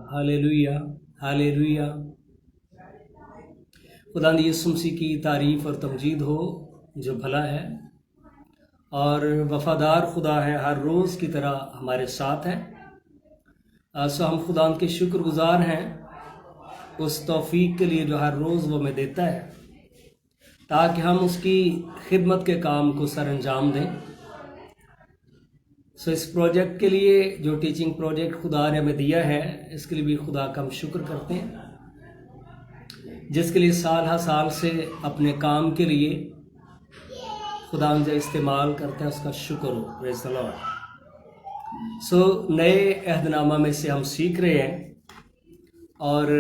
Hallelujah hallelujah. खुदावंद यीशु मसीह की तारीफ़ और तमजीद हो जो भला है और वफ़ादार खुदा है, हर रोज़ की तरह हमारे साथ है। सो हम खुदावंद के शुक्रगुज़ार हैं उस तौफ़ीक के लिए जो हर रोज़ वो हमें देता है ताकि हम उसकी खिदमत के काम को सर अंजाम दें। सो इस प्रोजेक्ट के लिए जो टीचिंग प्रोजेक्ट खुदा ने हमें दिया है, इसके लिए भी खुदा का हम शुक्र करते हैं, जिसके लिए साल हर साल से अपने काम के लिए खुदा जो इस्तेमाल करते हैं उसका शुक्र हो। Praise the Lord. सो नए अहदनामा में से हम सीख रहे हैं और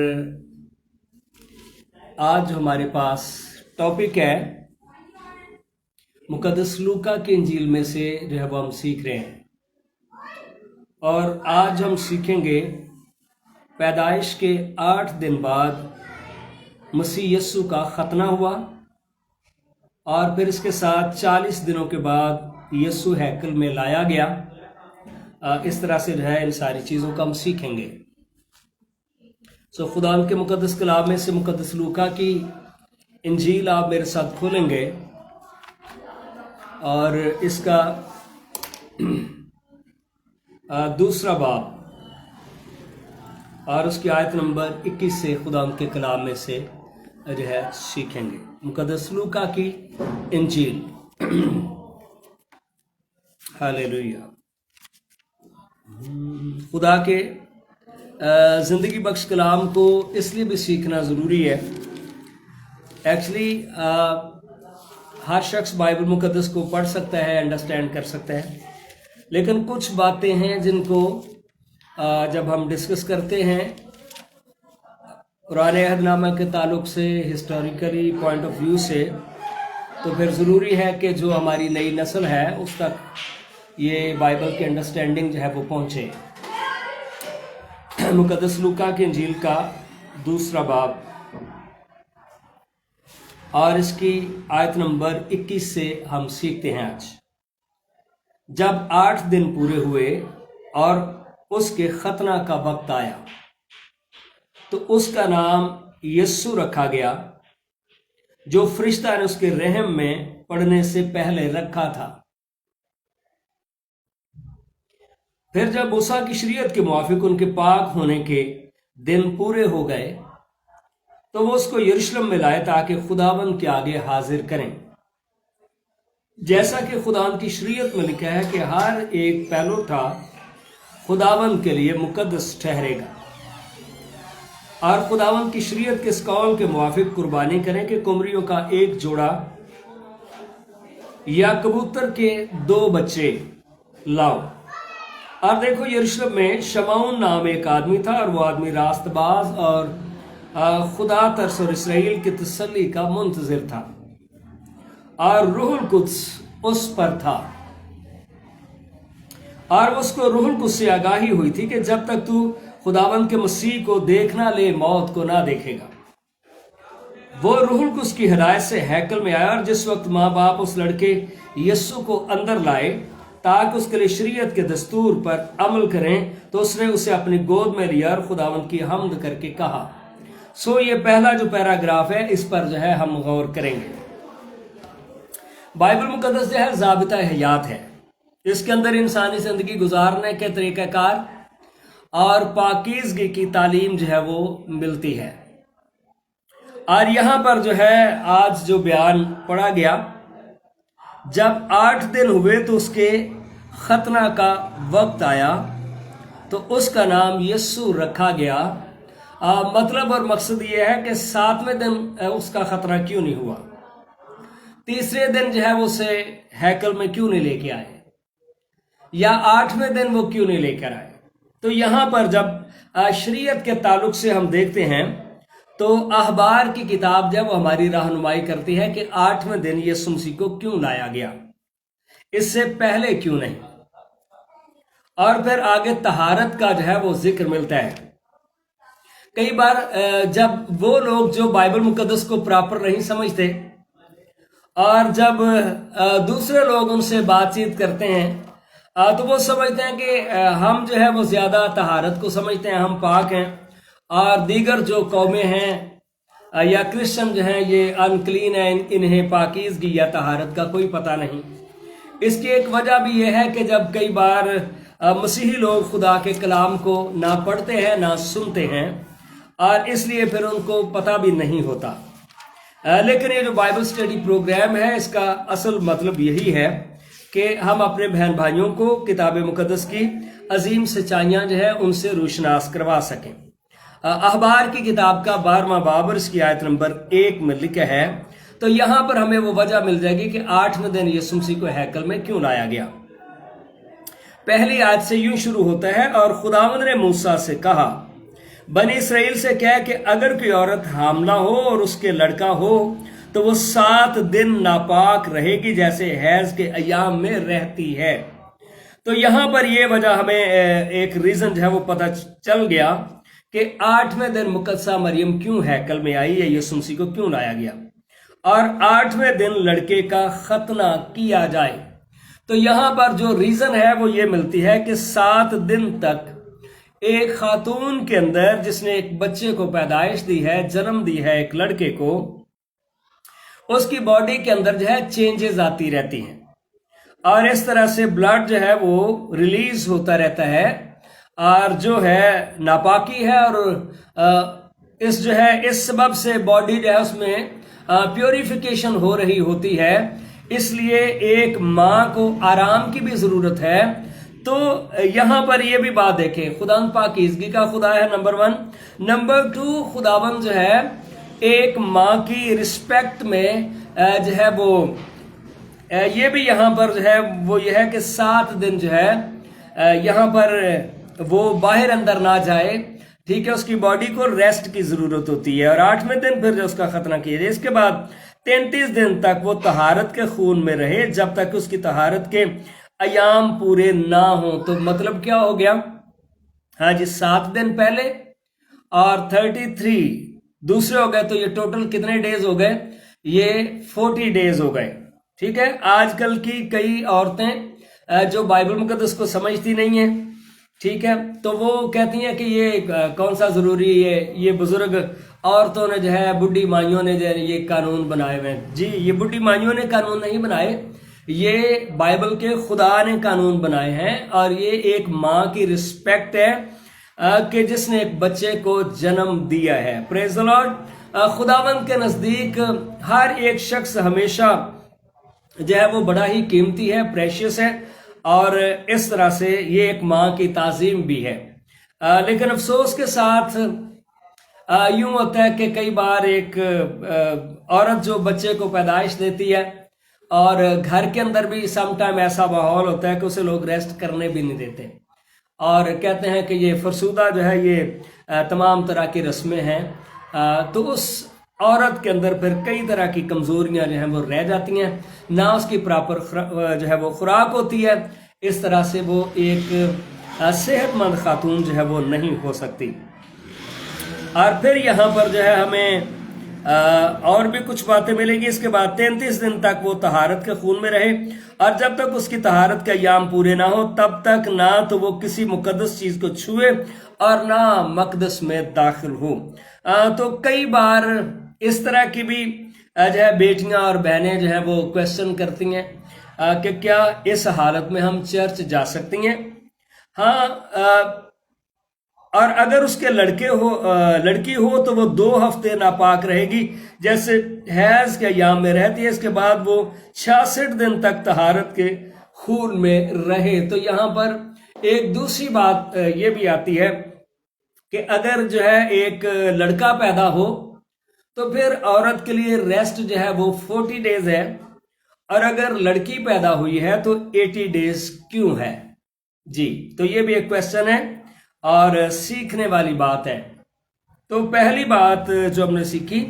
आज हमारे पास टॉपिक है मुकद्दस लूका की इंजील में से जो है वो हम सीख रहे हैं। और आज हम सीखेंगे पैदाइश के 8 दिन बाद मसीह यस्सु का खतना हुआ और फिर इसके साथ 40 दिनों के बाद यस्सु हैकल में लाया गया। इस तरह से जो है इन सारी चीज़ों का हम सीखेंगे। सो खुदा के मुकद्दस कलाम में से मुकद्दस लूका की इंजील आप मेरे साथ खोलेंगे और इसका दूसरा बाब और उसकी आयत नंबर 21 से खुदा के कलाम में से जो है सीखेंगे। मुकद्दस लूका की इंजील। हालेलुया। खुदा के ज़िंदगी बख्श कलाम को इसलिए भी सीखना ज़रूरी है। एक्चुअली हर शख्स बाइबल मुकद्दस को पढ़ सकता है, अंडरस्टैंड कर सकता है, लेकिन कुछ बातें हैं जिनको जब हम डिस्कस करते हैं पुराने अहदनामा के ताल्लुक से, हिस्टोरिकली पॉइंट ऑफ व्यू से, तो फिर ज़रूरी है कि जो हमारी नई नस्ल है उस तक ये बाइबल की अंडरस्टैंडिंग जो है वो पहुँचे। मुकद्दस लूका की इंजील का दूसरा बाब और इसकी आयत नंबर 21 से हम सीखते हैं आज। जब 8 दिन पूरे हुए और उसके खतना का वक्त आया तो उसका नाम यस्सु रखा गया, जो फरिश्ता ने उसके रहम में पड़ने से पहले रखा था। फिर जब मूसा की शरीयत के मुआफिक उनके पाक होने के दिन पूरे हो गए तो वो उसको यरूशलेम में लाए ताकि खुदावंद के आगे हाजिर करें, जैसा कि खुदावंद की शरीयत में लिखा है कि हर एक पहलौठा खुदावंद के लिए मुकद्दस ठहरेगा। और खुदावंद की शरीयत के इस कौल के मुआफिक कुर्बानी करें कि कुमरियों का एक जोड़ा या कबूतर के 2 बच्चे लाओ। और देखो, यरूशलेम में शमौन नाम एक आदमी था और वो आदमी रास्तबाज और खुदा तरस और इसराइल की तसल्ली का मुंतजिर था और रूहुल कुद्स उस पर था। और उसको रूहुल कुद्स से आगाही हुई थी कि जब तक तू खुदावंद के मसीह को देख ना ले, मौत को ना देखेगा। वो रूहुल कुद्स की हिदायत से हैकल में आया और जिस वक्त माँ बाप उस लड़के यस्सु को अंदर लाए ताकि उसके लिए शरीयत के दस्तूर पर अमल करें, तो उसने उसे अपनी गोद में लिया और खुदावंद की हम्द करके कहा। सो ये पहला जो पैराग्राफ है इस पर जो है हम गौर करेंगे। बाइबल मुकद्दस जो है ज़ाबिता हयात है। इसके अंदर इंसानी ज़िंदगी गुजारने के तरीक़ाकार और पाकीज़गी की तालीम जो है वो मिलती है। और यहाँ पर जो है आज जो बयान पढ़ा गया, जब 8 दिन हुए तो उसके खतना का वक्त आया तो उसका नाम यस्सु रखा गया। मतलब और मकसद ये है कि 7वें दिन उसका खतना क्यों नहीं हुआ, 3रे दिन जो है वो उसे हैकल में क्यों नहीं लेके आए, या 8वें दिन वो क्यों नहीं लेकर आए। तो यहाँ पर जब शरीयत के ताल्लुक से हम देखते हैं तो अखबार की किताब जब हमारी रहनुमाई करती है कि 8वें दिन यीशु मसीह को क्यों लाया गया, इससे पहले क्यों नहीं। और फिर आगे तहारत का जो है वो जिक्र मिलता है। कई बार जब वो लोग जो बाइबल मुकद्दस को प्रॉपर नहीं समझते और जब दूसरे लोग उनसे बातचीत करते हैं तो वो समझते हैं कि हम जो है वो ज्यादा तहारत को समझते हैं, हम पाक हैं, और दीगर जो कौमें हैं या क्रिश्चियन जो हैं ये अनक्लीन है, इन्हें पाकीज़गी या तहारत का कोई पता नहीं। इसकी एक वजह भी यह है कि जब कई बार मसीही लोग खुदा के कलाम को ना पढ़ते हैं ना सुनते हैं, और इसलिए फिर उनको पता भी नहीं होता। लेकिन ये जो बाइबल स्टडी प्रोग्राम है इसका असल मतलब यही है कि हम अपने बहन भाइयों को किताब मुकद्दस की अजीम सच्चाइयाँ जो है उनसे रोशनास करवा सकें। अखबार की किताब का 12वां बाब और इसकी आयत नंबर 1 में लिखा है, तो यहाँ पर हमें वो वजह मिल जाएगी कि 8वें दिन यीशु मसीह को हैकल में क्यों लाया गया। पहली आयत से यूं शुरू होता है, और खुदावंद ने मूसा से कहा, बनी इसराइल से कह कि अगर कोई औरत हामला हो और उसके लड़का हो तो वो 7 दिन नापाक रहेगी जैसे हैज के अयाम में रहती है। तो यहाँ पर ये वजह हमें एक रीजन जो है वो पता चल गया कि 8वें दिन मुकद्दसा मरियम क्यों हैकल में आई, या यीशु मसीह को क्यों लाया गया, और 8वें दिन लड़के का खतना किया जाए। तो यहाँ पर जो रीजन है वो ये मिलती है कि 7 दिन तक एक खातून के अंदर जिसने एक बच्चे को पैदाइश दी है, जन्म दी है एक लड़के को, उसकी बॉडी के अंदर जो है चेंजेस आती रहती हैं, और इस तरह से ब्लड जो है वो रिलीज होता रहता है, और जो है नापाकी है, और इस जो है इस सबब से बॉडी जो है उसमें प्योरिफिकेशन हो रही होती है। इसलिए एक माँ को आराम की भी जरूरत है। तो यहाँ पर ये भी बात देखें, खुदावंद पाकीज़गी का खुदा है, नंबर 1। नंबर 2, खुदावंद जो है एक माँ की रिस्पेक्ट में जो है वो ये भी यहाँ पर जो है वो ये है कि 7 दिन जो है यहाँ पर वो बाहर अंदर ना जाए, ठीक है, उसकी बॉडी को रेस्ट की जरूरत होती है, और 8वें दिन फिर जो उसका खतना किया जाए। इसके बाद 33 दिन तक वो तहारत के खून में रहे जब तक उसकी तहारत के अयाम पूरे ना हो। तो मतलब क्या हो गया, हाँ जी, 7 दिन पहले और 33 दूसरे हो गए, तो ये टोटल कितने डेज हो गए, ये 40 डेज हो गए। ठीक है, आजकल की कई औरतें जो बाइबल मुकद्दस को समझती नहीं है, ठीक है, तो वो कहती हैं कि ये कौन सा जरूरी है, ये बुजुर्ग औरतों ने जो है, बुढ़ी माइयों ने जो है ये कानून बनाए हुए हैं। जी, ये बुढ़ी माइयों ने कानून नहीं बनाए, ये बाइबल के खुदा ने कानून बनाए हैं, और ये एक माँ की रिस्पेक्ट है कि जिसने एक बच्चे को जन्म दिया है। Praise the Lord. खुदावंद के नजदीक हर एक शख्स हमेशा जो है वो बड़ा ही कीमती है, प्रेशियस है, और इस तरह से ये एक माँ की ताजीम भी है। लेकिन अफसोस के साथ यूं होता है कि कई बार एक औरत जो बच्चे को पैदाइश देती है, और घर के अंदर भी सम टाइम ऐसा माहौल होता है कि उसे लोग रेस्ट करने भी नहीं देते, और कहते हैं कि ये फरसूदा जो है ये तमाम तरह की रस्में हैं। तो उस औरत के अंदर फिर कई तरह की कमजोरियां जो हैं वो रह जाती हैं, ना उसकी प्रॉपर जो है वो खुराक होती है, इस तरह से वो एक सेहतमंद खातून जो है वो नहीं हो सकती। और फिर यहाँ पर जो है हमें और भी कुछ बातें मिलेंगी। इसके बाद 33 दिन तक वो तहारत के खून में रहे, और जब तक उसकी तहारत के अयाम पूरे ना हो तब तक ना तो वो किसी मुकद्दस चीज को छुए और ना मकदस में दाखिल हो। तो कई बार इस तरह की भी जो है बेटियां और बहनें जो है वो क्वेश्चन करती हैं कि क्या इस हालत में हम चर्च जा सकती हैं। हाँ, और अगर उसके लड़की हो तो वो 2 हफ्ते नापाक रहेगी जैसे हैज के अयाम में रहती है। इसके बाद वो 66 दिन तक तहारत के खून में रहे। तो यहाँ पर एक दूसरी बात ये भी आती है कि अगर जो है एक लड़का पैदा हो तो फिर औरत के लिए रेस्ट जो है वो 40 डेज है, और अगर लड़की पैदा हुई है तो 80 डेज क्यों है। जी, तो ये भी एक क्वेश्चन है और सीखने वाली बात है। तो पहली बात जो हमने सीखी,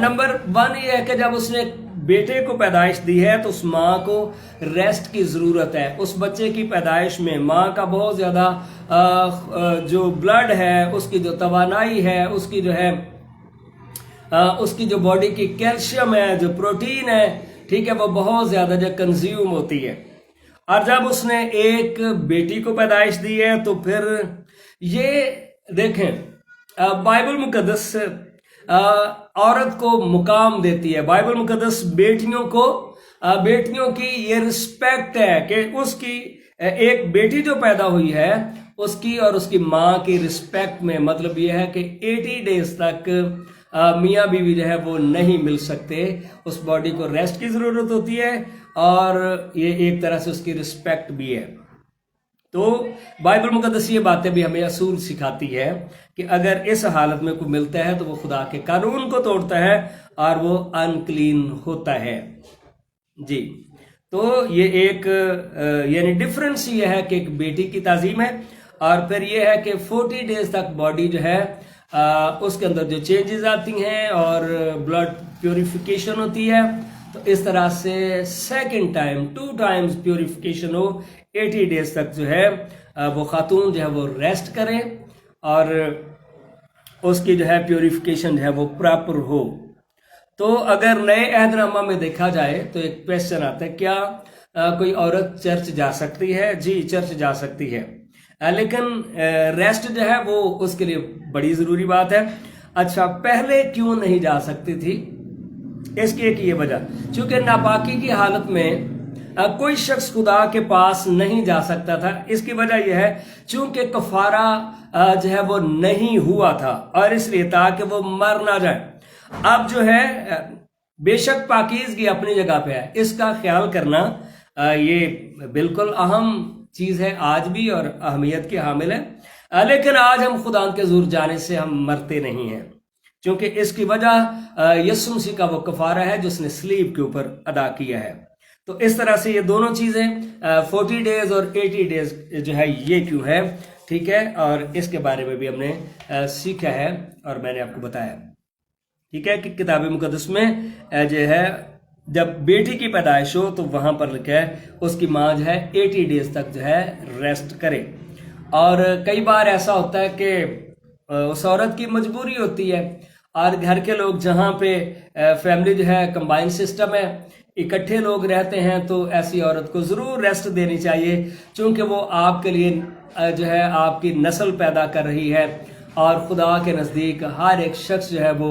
नंबर 1 ये है कि जब उसने बेटे को पैदाइश दी है तो उस माँ को रेस्ट की ज़रूरत है। उस बच्चे की पैदाइश में माँ का बहुत ज़्यादा जो ब्लड है, उसकी जो तवानाई है, उसकी जो है उसकी जो बॉडी की कैल्शियम है, जो प्रोटीन है, ठीक है, वो बहुत ज़्यादा जो कंज्यूम होती है। اور جب उसने एक बेटी को पैदाइश दी है तो फिर ये देखें, बाइबल मुकद्दस औरत को मुकाम देती है। बाइबल मुकद्दस बेटियों की ये रिस्पेक्ट है कि उसकी एक बेटी जो पैदा हुई है उसकी और उसकी माँ की रिस्पेक्ट में, मतलब ये है कि 80 डेज तक मियाँ बीवी जो है वो नहीं मिल सकते, उस बॉडी को रेस्ट की ज़रूरत होती है और ये एक तरह से उसकी रिस्पेक्ट भी है। तो बाइबल मुकद्दस ये बातें भी हमें असूल सिखाती है कि अगर इस हालत में कोई मिलता है तो वो खुदा के कानून को तोड़ता है और वो अनक्लीन होता है जी। तो ये एक यानी डिफरेंस ये है कि एक बेटी की ताजीम है और फिर ये है कि 40 डेज तक बॉडी जो है उसके अंदर जो चेंजेस आती हैं और ब्लड प्योरिफिकेशन होती है, तो इस तरह से सेकंड टाइम 2 टाइम्स प्योरिफिकेशन हो, 80 डेज तक जो है वो खातून जो है वो रेस्ट करें और उसकी जो है प्योरिफिकेशन जो है वो प्रॉपर हो। तो अगर नए अहदनामा में देखा जाए तो एक क्वेश्चन आता है, क्या कोई औरत चर्च जा सकती है? जी, चर्च जा सकती है, लेकिन रेस्ट जो है वो उसके लिए बड़ी ज़रूरी बात है। अच्छा, पहले क्यों नहीं जा सकती थी? इसकी एक ये वजह, चूंकि नापाकी की हालत में कोई शख्स खुदा के पास नहीं जा सकता था। इसकी वजह यह है चूंकि कफारा जो है वो नहीं हुआ था और इसलिए ताकि वो मर ना जाए। अब जो है बेशक पाकीज़गी अपनी जगह पे है, इसका ख्याल करना ये बिल्कुल अहम चीज़ है आज भी और अहमियत की हामिल है, लेकिन आज हम खुदा के ज़ूर जाने से हम मरते नहीं हैं, क्योंकि इसकी वजह यीशु मसीह का वो कफारा है जो उसने सलीब के ऊपर अदा किया है। तो इस तरह से ये दोनों चीज़ें 40 डेज और 80 डेज जो है ये क्यों है, ठीक है, और इसके बारे में भी हमने सीखा है और मैंने आपको बताया, ठीक है, कि किताब मुकद्दस में जो है जब बेटी की पैदाइश हो तो वहां पर लिखा है उसकी माँ जो है 80 डेज तक जो है रेस्ट करे। और कई बार ऐसा होता है कि उस औरत की मजबूरी होती है और घर के लोग, जहाँ पे फैमिली जो है कंबाइन सिस्टम है, इकट्ठे लोग रहते हैं, तो ऐसी औरत को ज़रूर रेस्ट देनी चाहिए, क्योंकि वो आपके लिए जो है आपकी नस्ल पैदा कर रही है और खुदा के नज़दीक हर एक शख्स जो है वो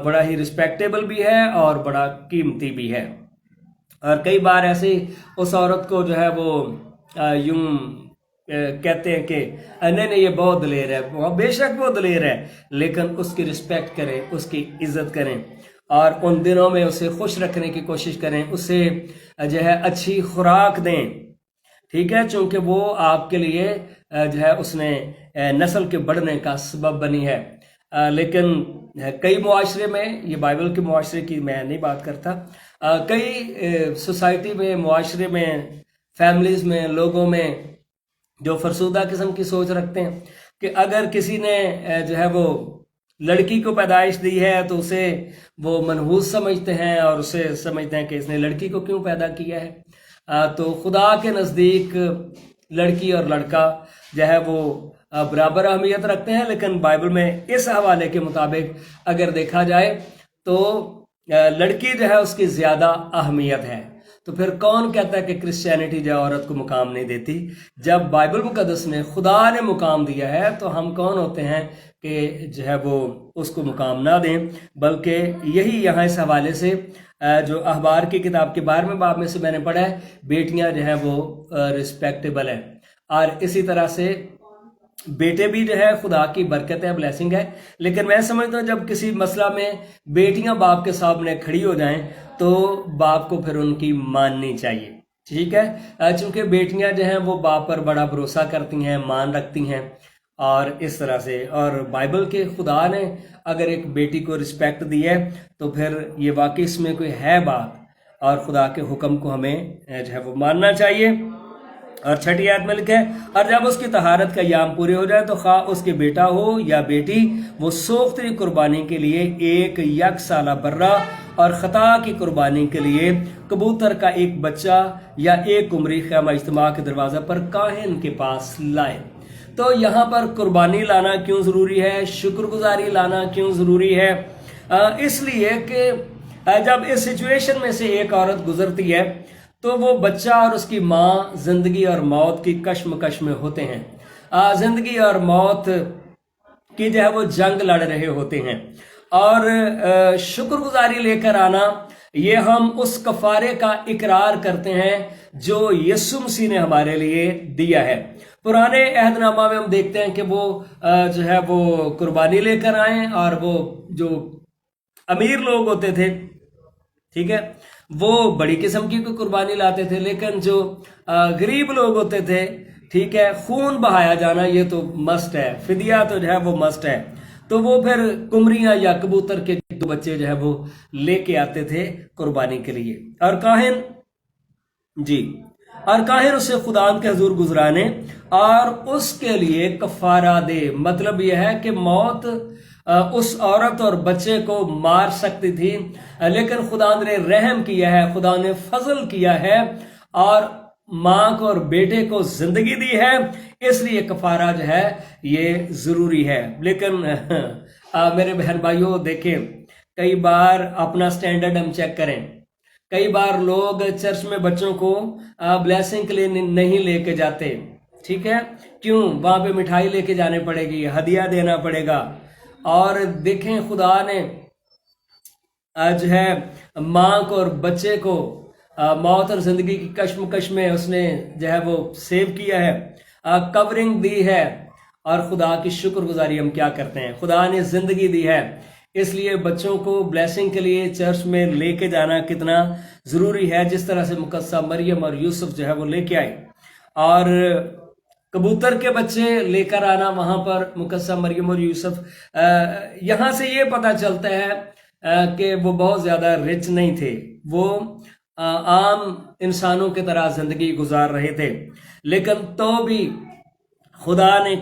बड़ा ही रिस्पेक्टेबल भी है और बड़ा कीमती भी है। और कई बार ऐसे उस औरत को जो है वो यूं कहते हैं कि नहीं ये बहुत दलेर है, बेशक वो दलेर है, लेकिन उसकी रिस्पेक्ट करें, उसकी इज्जत करें और उन दिनों में उसे खुश रखने की कोशिश करें, उसे जो है अच्छी खुराक दें, ठीक है, क्योंकि वो आपके लिए जो है उसने नस्ल के बढ़ने का सबब बनी है। लेकिन कई मुआशरे में, ये बाइबल के मुआशरे की मैं नहीं बात करता, कई सोसाइटी में, मुआशरे में, फैमिलीज़ में, लोगों में जो फरसूदा किस्म की सोच रखते हैं कि अगर किसी ने जो है वो लड़की को पैदाइश दी है तो उसे वो मनहूस समझते हैं और उसे समझते हैं कि इसने लड़की को क्यों पैदा किया है। तो खुदा के नज़दीक लड़की और लड़का जो है वो बराबर अहमियत रखते हैं, लेकिन बाइबल में इस हवाले के मुताबिक अगर देखा जाए तो लड़की जो है उसकी ज़्यादा अहमियत है। तो फिर कौन कहता है कि क्रिश्चियनिटी जो औरत को मुकाम नहीं देती? जब बाइबल मुकद्दस ने खुदा ने मुकाम दिया है तो हम कौन होते हैं कि जो है वो उसको मुकाम ना दें? बल्कि यही यहाँ इस हवाले से जो अखबार की किताब के 12वें बाब में से मैंने पढ़ा है, बेटियां जो है वो रिस्पेक्टेबल है और इसी तरह से बेटे भी जो है खुदा की बरकत है, ब्लेसिंग है। लेकिन मैं समझता हूँ जब किसी मसला में बेटियां बाप के सामने खड़ी हो जाएं तो बाप को फिर उनकी माननी चाहिए, ठीक है, चूंकि बेटियां जो हैं वो बाप पर बड़ा भरोसा करती हैं, मान रखती हैं और इस तरह से। और बाइबल के खुदा ने अगर एक बेटी को रिस्पेक्ट दी है तो फिर ये वाकई इसमें कोई है बात और खुदा के हुक्म को हमें जो है वो मानना चाहिए। और 6ठी आयत में लिखा है, और जब उसकी तहारत का याम पूरे हो जाए तो खा उसके बेटा हो या बेटी, वो सोख्तरी कुर्बानी के लिए एक यकसाला बर्रा और खता की कुर्बानी के लिए कबूतर का एक बच्चा या एक उम्री खैमा इज्तिमा के दरवाज़ा पर काहिन के पास लाए। तो यहाँ पर कुर्बानी लाना क्यों ज़रूरी है, शुक्रगुजारी लाना क्यों ज़रूरी है? इसलिए कि जब इस सिचुएशन में से एक औरत गुजरती है تو وہ بچہ اور اس کی ماں زندگی اور موت کی کشمکش میں ہوتے ہیں، زندگی اور موت کی جو ہے وہ جنگ لڑ رہے ہوتے ہیں۔ اور شکر گزاری لے کر آنا، یہ ہم اس کفارے کا اقرار کرتے ہیں جو یسوع مسیح نے ہمارے لیے دیا ہے۔ پرانے عہد نامہ میں ہم دیکھتے ہیں کہ وہ جو ہے وہ قربانی لے کر آئیں، اور وہ جو امیر لوگ ہوتے تھے، ٹھیک ہے، وہ بڑی قسم کی قربانی لاتے تھے، لیکن جو غریب لوگ ہوتے تھے، ٹھیک ہے، خون بہایا جانا یہ تو مسٹ ہے، فدیہ تو جو ہے وہ مسٹ ہے، تو وہ پھر کمریاں یا کبوتر کے دو بچے جو ہے وہ لے کے آتے تھے قربانی کے لیے، اور کاہن اسے خدا کے حضور گزرانے اور اس کے لیے کفارہ دے۔ مطلب یہ ہے کہ موت اس عورت اور بچے کو مار سکتی تھی، لیکن خدا نے رحم کیا ہے، خدا نے فضل کیا ہے اور ماں کو اور بیٹے کو زندگی دی ہے، اس لیے کفارہ جو ہے یہ ضروری ہے۔ لیکن میرے بہن بھائیوں دیکھیں، کئی بار اپنا سٹینڈرڈ ہم چیک کریں، کئی بار لوگ چرچ میں بچوں کو بلیسنگ کے لیے نہیں لے کے جاتے، ٹھیک ہے، کیوں؟ وہاں پہ مٹھائی لے کے جانے پڑے گی، ہدیہ دینا پڑے گا، اور دیکھیں خدا نے جو ہے ماں کو اور بچے کو موت اور زندگی کی کشمکش میں اس نے جو ہے وہ سیو کیا ہے، کورنگ دی ہے، اور خدا کی شکر گزاری ہم کیا کرتے ہیں؟ خدا نے زندگی دی ہے، اس لیے بچوں کو بلیسنگ کے لیے چرچ میں لے کے جانا کتنا ضروری ہے، جس طرح سے مقدسہ مریم اور یوسف جو ہے وہ لے کے آئے، اور کبوتر کے بچے لے کر آنا وہاں پر مقدسہ مریم اور یوسف۔ یہاں سے یہ پتہ چلتا ہے کہ وہ بہت زیادہ رچ نہیں تھے، وہ عام انسانوں کی طرح زندگی گزار رہے تھے، لیکن تو بھی خدا نے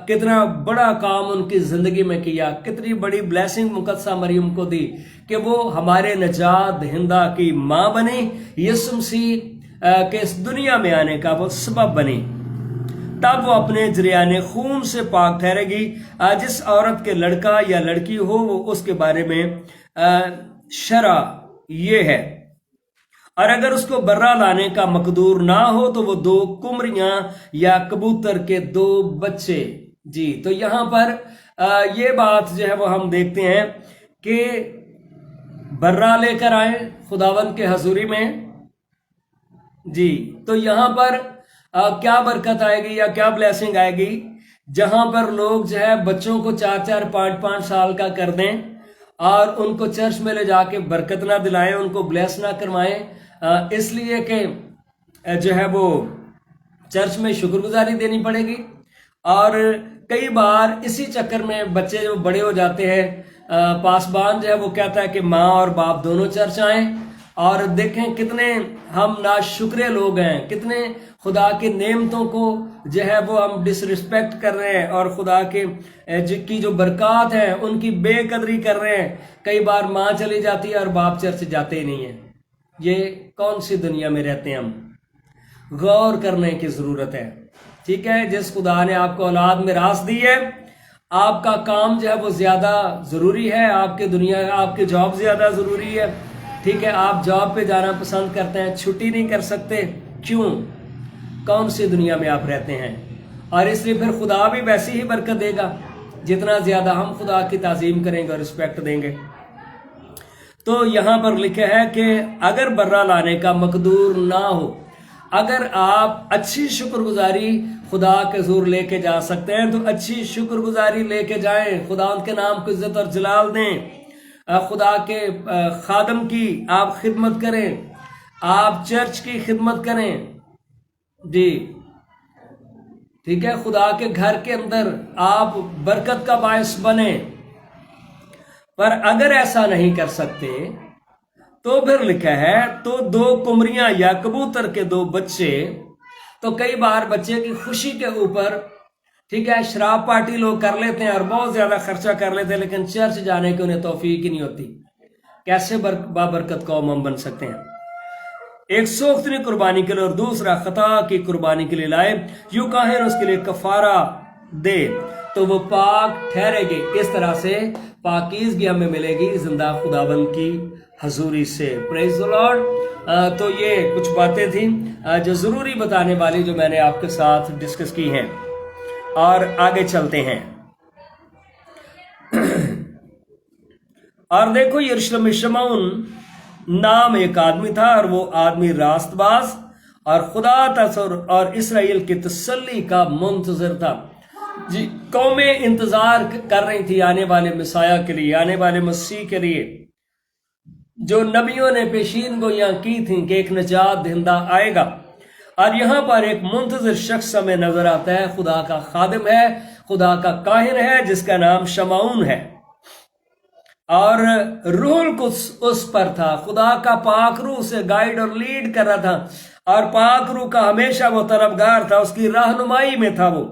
کتنا بڑا کام ان کی زندگی میں کیا، کتنی بڑی بلیسنگ مقدسہ مریم کو دی کہ وہ ہمارے نجات دہندہ کی ماں بنی، یسوع مسیح کے اس دنیا میں آنے کا وہ سبب بنی، تب وہ اپنے جریان خون سے پاک ٹھہرے گی۔ جس عورت کے لڑکا یا لڑکی ہو وہ اس کے بارے میں شرع یہ ہے، اور اگر اس کو برہ لانے کا مقدور نہ ہو تو وہ 2 کمریاں یا کبوتر کے 2 بچے۔ جی، تو یہاں پر یہ بات جو ہے وہ ہم دیکھتے ہیں کہ برہ لے کر آئیں خداوند کے حضوری میں۔ جی، تو یہاں پر کیا برکت آئے گی یا کیا بلیسنگ آئے گی؟ جہاں پر لوگ جو ہے بچوں کو 4 5 سال کا کر دیں اور ان کو چرچ میں لے جا کے برکت نہ دلائیں، ان کو بلیس نہ کروائیں، اس لیے کہ جو ہے وہ چرچ میں شکر گزاری دینی پڑے گی، اور کئی بار اسی چکر میں بچے جو بڑے ہو جاتے ہیں، پاسبان جو ہے وہ کہتا ہے کہ ماں اور باپ دونوں چرچ آئیں، اور دیکھیں کتنے ہم ناشکرے لوگ ہیں، کتنے خدا کے نعمتوں کو جو ہے وہ ہم ڈس رسپیکٹ کر رہے ہیں، اور خدا کے کی جو برکات ہیں ان کی بے قدری کر رہے ہیں۔ کئی بار ماں چلی جاتی ہے اور باپ چرچ جاتے ہی نہیں ہیں۔ یہ کون سی دنیا میں رہتے ہیں ہم؟ غور کرنے کی ضرورت ہے، ٹھیک ہے۔ جس خدا نے آپ کو اولاد میراث دی ہے، آپ کا کام جو ہے وہ زیادہ ضروری ہے، آپ کی جاب زیادہ ضروری ہے، ٹھیک ہے۔ آپ جاب پہ جانا پسند کرتے ہیں، چھٹی نہیں کر سکتے، کیوں؟ کون سی دنیا میں آپ رہتے ہیں؟ اور اس لیے پھر خدا بھی ویسی ہی برکت دے گا جتنا زیادہ ہم خدا کی تعظیم کریں گے اور رسپیکٹ دیں گے۔ تو یہاں پر لکھا ہے کہ اگر برہ لانے کا مقدور نہ ہو، اگر آپ اچھی شکر گزاری خدا کے حضور لے کے جا سکتے ہیں تو اچھی شکر گزاری لے کے جائیں، خدا ان کے نام کو عزت اور جلال دیں، خدا کے خادم کی آپ خدمت کریں، آپ چرچ کی خدمت کریں، جی، ٹھیک ہے۔ خدا کے گھر کے اندر آپ برکت کا باعث بنیں، پر اگر ایسا نہیں کر سکتے تو پھر لکھا ہے تو 2 کمریاں یا کبوتر کے 2 بچے۔ تو کئی بار بچے کی خوشی کے اوپر، ٹھیک ہے، شراب پارٹی لوگ کر لیتے ہیں اور بہت زیادہ خرچہ کر لیتے ہیں، لیکن چرچ جانے کی انہیں توفیق ہی نہیں ہوتی۔ کیسے بابرکت قوم ہم بن سکتے ہیں؟ ایک سوختنی قربانی کے لیے اور دوسرا خطا کی قربانی کے لیے لائے، یوں کاہن اس کے لیے کفارہ دے تو وہ پاک ٹھہرے گی۔ اس طرح سے پاکیزگی ہمیں ملے گی زندہ خداوند کی हजूरी से। Praise the Lord. तो ये कुछ बातें थी जो ज़रूरी बताने वाली, जो मैंने आपके साथ डिस्कस की हैं, और आगे चलते हैं। और देखो, यरूशलेम में शमौन नाम एक आदमी था, और वो आदमी रास्तबाज और खुदा और इसराइल की तसल्ली का मुंतजर था। जी, कौमें इंतजार कर रही थी आने वाले मिसाया के लिए, आने वाले मसीह के लिए, जो नबियों ने पेशीन गोइयां की थी कि एक निजात दहिंदा आएगा। और यहां पर एक मुंतजर शख्स हमें नजर आता है, खुदा का खादिम है, खुदा का काहिन है, जिसका नाम शमौन है। और रूहुल कुद्स उस पर था, खुदा का पाक रूह उसे गाइड और लीड कर रहा था, और पाक रूह का हमेशा वो तलबगार था, उसकी रहनुमाई में था वो।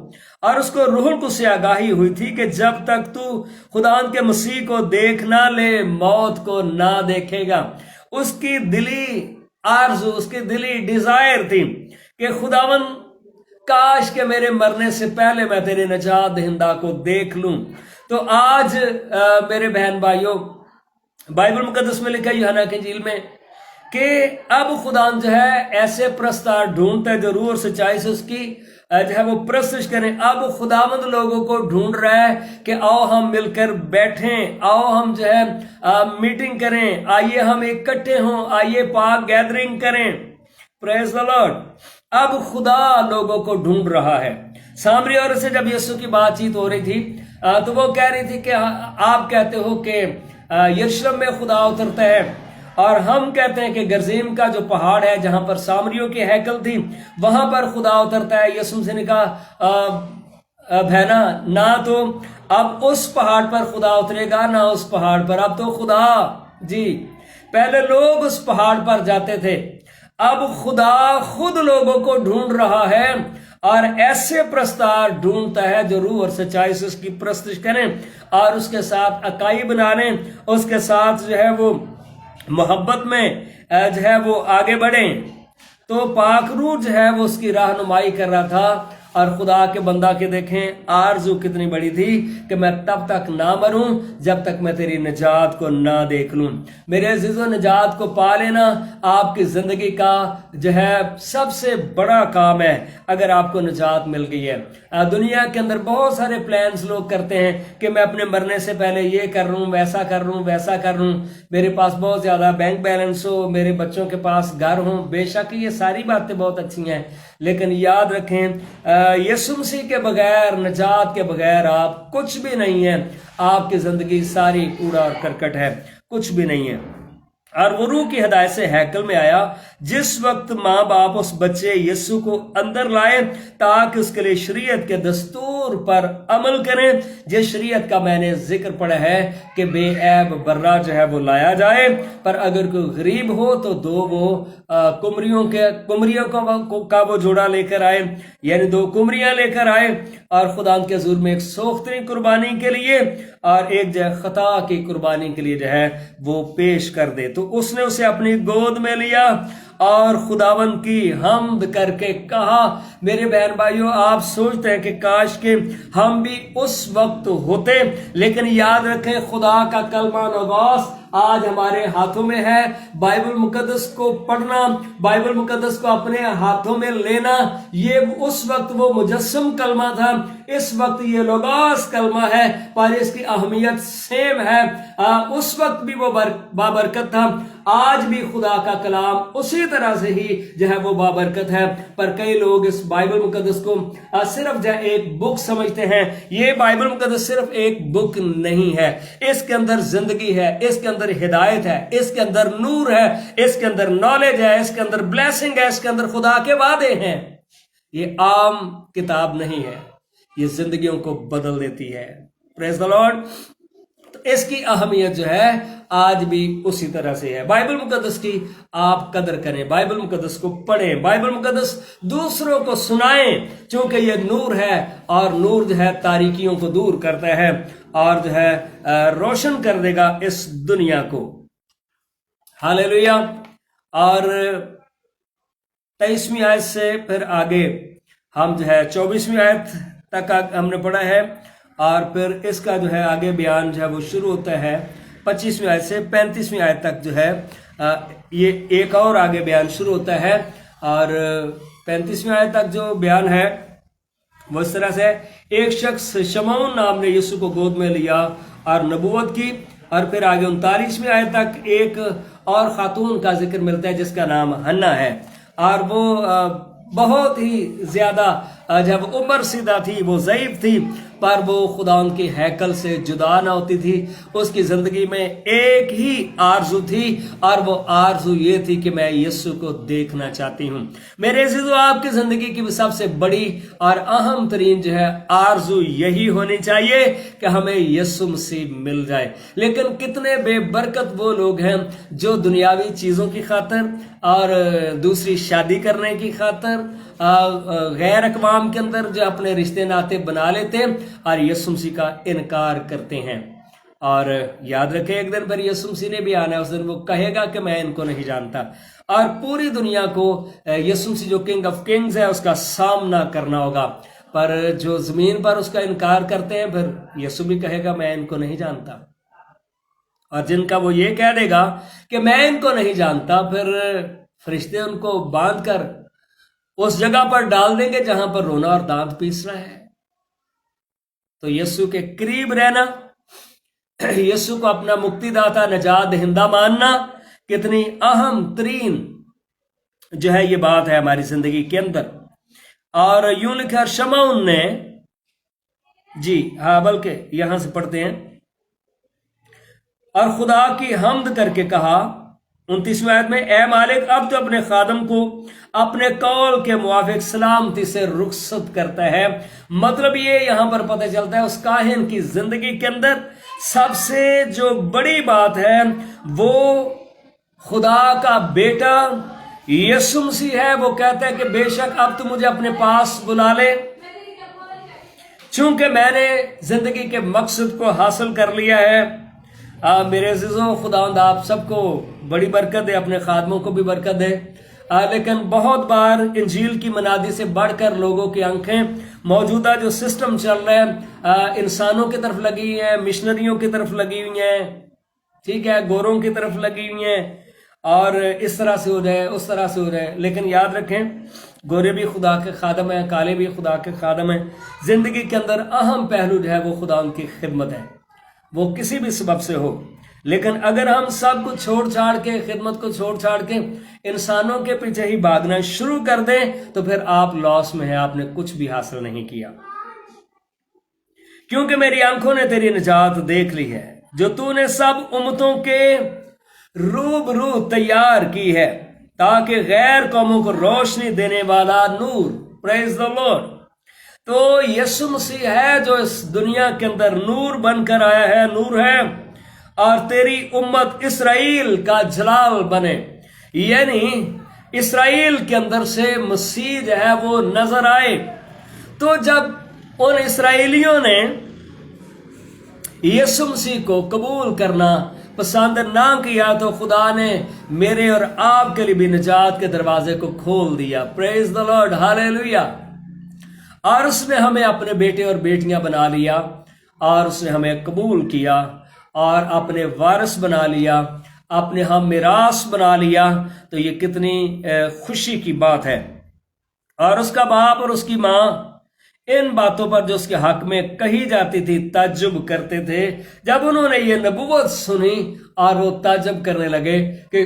और उसको रूहुल कुद्स से आगाही हुई थी कि जब तक तू खुदा के मसीह को देख ना ले, मौत को ना देखेगा। उसकी दिली आरज़ू, उसकी दिली डिजायर थी कि खुदावन, काश के मेरे मरने से पहले मैं तेरे निजात दहिंदा को देख लूं। तो आज मेरे बहन भाइयों, बाइबल मुकद्दस में लिखा यूहन्ना की इंजील में कि अब खुदा जो है ऐसे प्रस्ताव ढूंढता है जो रूह और सच्चाई से उसकी जो है वो प्रस्तुत करें। अब खुदावंद लोगों को ढूंढ रहा है कि आओ हम मिलकर बैठें, आओ हम जो है मीटिंग करें, आइए हम इकट्ठे हों, आइए पाक गैदरिंग करें। Praise the Lord. अब खुदा लोगों को ढूंढ रहा है। सामरी औरत से जब यीशु की बातचीत हो रही थी तो वो कह रही थी कि आप कहते हो कि यरूशलेम में खुदा उतरता है, और हम कहते हैं कि गरजीम का जो पहाड़ है जहां पर सामरियों की हैकल थी, वहां पर खुदा उतरता है। यीशु से ने कहा बहना, ना तो अब उस पहाड़ पर खुदा उतरेगा, ना उस पहाड़ पर। अब तो खुदा जी, पहले लोग उस पहाड़ पर जाते थे, अब खुदा खुद लोगों को ढूंढ रहा है, और ऐसे प्रस्ताव ढूंढता है जो रूह और सच्चाई से उसकी प्रस्तुत करें, और उसके साथ अकाई बना लें, उसके साथ जो है वो मोहब्बत में जो है वो आगे बढ़े। तो पाक रूह जो है वो उसकी रहनुमाई कर रहा था, और खुदा के बंदा के देखें आरजू कितनी बड़ी थी कि मैं तब तक ना मरूं जब तक मैं तेरी निजात को ना देख लूं। मेरे अजीजों, निजात को पा लेना आपकी जिंदगी का जो है सबसे बड़ा काम है, अगर आपको निजात मिल गई है। दुनिया के अंदर बहुत सारे प्लान्स लोग करते हैं कि मैं अपने मरने से पहले ये कर लूं, वैसा कर लूं, वैसा कर लूं, मेरे पास बहुत ज्यादा बैंक बैलेंस हो, मेरे बच्चों के पास घर हो। बेशक ये सारी बातें बहुत अच्छी हैं, लेकिन याद रखें यीशु मसीह के बगैर, निजात के बगैर आप कुछ भी नहीं है। आपकी जिंदगी सारी कूड़ा और करकट है, कुछ भी नहीं है। और वो रूह की हिदायत से हैकल में आया जिस वक्त माँ बाप उस बच्चे यीशु को अंदर लाए ताकि उसके लिए शरीयत के दस्तूर पर अमल करें, जिस शरीयत का मैंने जिक्र पढ़ा है कि बेऐब बर्रा जो है वो लाया जाए। पर अगर कोई गरीब हो तो दो वो कुमरियों का वो जोड़ा लेकर आए, यानी दो कुमरियां लेकर आए, और खुदा के हुजूर में एक सोख्तरी कुर्बानी के लिए और एक जो है खता की कुर्बानी के लिए जो है वो पेश कर दे। तो उसने उसे अपनी गोद में लिया और खुदावन की हम्द करके कहा। मेरे बहन भाइयों, आप सोचते हैं कि काश के हम भी उस वक्त होते, लेकिन याद रखें खुदा का कलमा नवास आज हमारे हाथों में है। बाइबल मुकद्दस को पढ़ना, बाइबल मुकद्दस को अपने हाथों में लेना, ये उस वक्त वो मुजस्सम कलमा था, इस वक्त ये लोगास कलमा है, पर इसकी अहमियत सेम है। उस वक्त भी वो बाबरकत था, आज भी खुदा का कलाम उसी तरह से ही जो है वो बाबरकत है। पर कई लोग इस बाइबल मुकद्दस को सिर्फ जो एक बुक समझते हैं। ये बाइबल मुकद्दस सिर्फ एक बुक नहीं है, इसके अंदर जिंदगी है, इसके अंदर हिदायत है, इसके अंदर नूर है, इसके अंदर नॉलेज है, इसके अंदर ब्लेसिंग है, इसके अंदर खुदा के वादे हैं। ये आम किताब नहीं है, ये जिंदगियों को बदल देती है। Praise the Lord. तो इसकी अहमियत जो है आज भी उसी तरह से है। बाइबल मुकद्दस की आप कदर करें, बाइबल मुकद्दस को पढ़ें, बाइबल मुकद्दस दूसरों को सुनाएं, क्योंकि ये नूर है और नूर जो है तारीकियों को दूर करता है और जो है रोशन कर देगा इस दुनिया को। हालेलुया। और 23वीं आयत से फिर आगे हम जो है 24वीं आयत तक हमने पढ़ा है, और फिर इसका जो है आगे बयान जो है वो शुरू होता है 25वीं आयत से 35वीं आयत तक जो है ये एक और आगे बयान शुरू होता है, और 35वीं आयत तक जो बयान है वो इस तरह से, एक शख्स शमौन नाम ने यीशु को गोद में लिया और नबूवत की। और फिर आगे 39वीं आयत तक एक और खातून का जिक्र मिलता है जिसका नाम हन्ना है, और वो बहुत ही ज्यादा जब उम्र सीधा थी, वो ज़ईफ थी, पर वो खुदावंद के हैकल से जुदा ना होती थी। उसकी जिंदगी में एक ही आरजू थी, और वो आरजू ये थी कि मैं यीशु को देखना चाहती हूँ। मेरे अज़ीज़ों, आपकी जिंदगी की सबसे बड़ी और अहम तरीन जो है आरजू यही होनी चाहिए कि हमें यीशु मसीह मिल जाए। लेकिन कितने बेबरकत वो लोग हैं जो दुनियावी चीजों की खातिर और दूसरी शादी करने की खातिर गैर अक़वाम के अंदर जो अपने रिश्ते नाते बना लेते हैं और यीशु मसीह का इनकार करते हैं। और याद रखें, एक दिन पर यीशु मसीह ने भी आना है, उस दिन वो कहेगा कि मैं इनको नहीं जानता, और पूरी दुनिया को यीशु मसीह जो किंग ऑफ किंग्स है उसका सामना करना होगा। पर जो जमीन पर उसका इनकार करते हैं, फिर यीशु भी कहेगा मैं इनको नहीं जानता। और जिनका वो ये कह देगा कि मैं इनको नहीं जानता, फिर फरिश्ते उनको बांध कर उस जगह पर डाल देंगे जहां पर रोना और दांत पीसना है। तो यीशु के करीब रहना, यीशु को अपना मुक्तिदाता नजात दहिंदा मानना कितनी अहम तरीन जो है ये बात है हमारी जिंदगी के अंदर। और यूं लिखा शमौन ने, जी हाँ, बल्कि यहां से पढ़ते हैं, और खुदा की हम्द करके कहा 29वीं आयत में, ए मालिक, अब तो अपने खादम को अपने कौल के मुआफिक सलामती से रुखसत करता है। मतलब ये यहां पर पता चलता है उस काहिन की जिंदगी के अंदर सबसे जो बड़ी बात है वो खुदा का बेटा यीशु मसीह है। वो कहता है कि बेशक अब तो मुझे अपने पास बुला ले, चूंकि मैंने जिंदगी के मकसद को हासिल कर लिया है। मेरे अज़ीज़ों, खुदावंद आप सबको बड़ी बरकत दे, अपने खादमों को भी बरकत दे। लेकिन बहुत बार इंजील की मनादी से बढ़कर लोगों की आंखें मौजूदा जो सिस्टम चल रहा है इंसानों की तरफ लगी हुई हैं, मिशनरियों की तरफ लगी हुई हैं, ठीक है, गोरों की तरफ लगी हुई हैं, और इस तरह से हो जाए, उस तरह से हो जाए। लेकिन याद रखें, गोरे भी खुदा के खादम हैं, काले भी खुदा के खादम हैं। जिंदगी के अंदर अहम पहलू जो है वो खुदा उनकी खिदमत है, वो किसी भी सबब से हो। लेकिन अगर हम सब कुछ छोड़ छाड़ के, खिदमत को छोड़ छाड़ के इंसानों के पीछे ही भागना शुरू कर दें, तो फिर आप लॉस में हैं, आपने कुछ भी हासिल नहीं किया। क्योंकि मेरी आंखों ने तेरी निजात देख ली है, जो तूने सब उम्मतों के रूबरू तैयार की है, ताकि गैर कौमों को रोशनी देने वाला नूर, प्रेज द लॉर्ड। तो यीशु मसीह है जो इस दुनिया के अंदर नूर बनकर आया है, नूर है, और तेरी उम्मत इसराइल का जलाल बने, यानी इसराइल के अंदर से मसीह जो है वो नजर आए। तो जब उन इसराइलियों ने यीशु मसीह को कबूल करना पसंद ना किया, तो खुदा ने मेरे और आपके लिए भी निजात के दरवाजे को खोल दिया। Praise the Lord, hallelujah. और उसने हमें अपने बेटे और बेटियां बना लिया, और उसने हमें कबूल किया और अपने वारिस बना लिया, अपने हम मिरास बना लिया। तो ये कितनी खुशी की बात है। और उसका बाप और उसकी माँ इन बातों पर जो उसके हक में कही जाती थी ताज्जुब करते थे। जब उन्होंने ये नबूवत सुनी और वो ताज्जुब करने लगे कि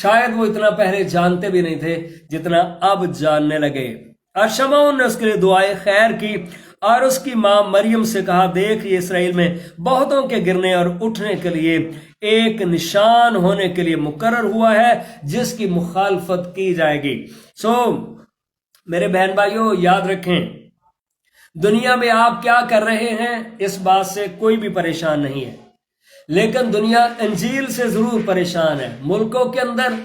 शायद वो इतना पहले जानते भी नहीं थे जितना अब जानने लगे। और शमौन ने उसके लिए दुआए खैर की और उसकी मां मरियम से कहा, देख ये इसराइल में बहुतों के गिरने और उठने के लिए एक निशान होने के लिए मुकर्रर हुआ है जिसकी मुखालफत की जाएगी। मेरे बहन भाइयों, याद रखें, दुनिया में आप क्या कर रहे हैं इस बात से कोई भी परेशान नहीं है, लेकिन दुनिया अंजील से जरूर परेशान है। मुल्कों के अंदर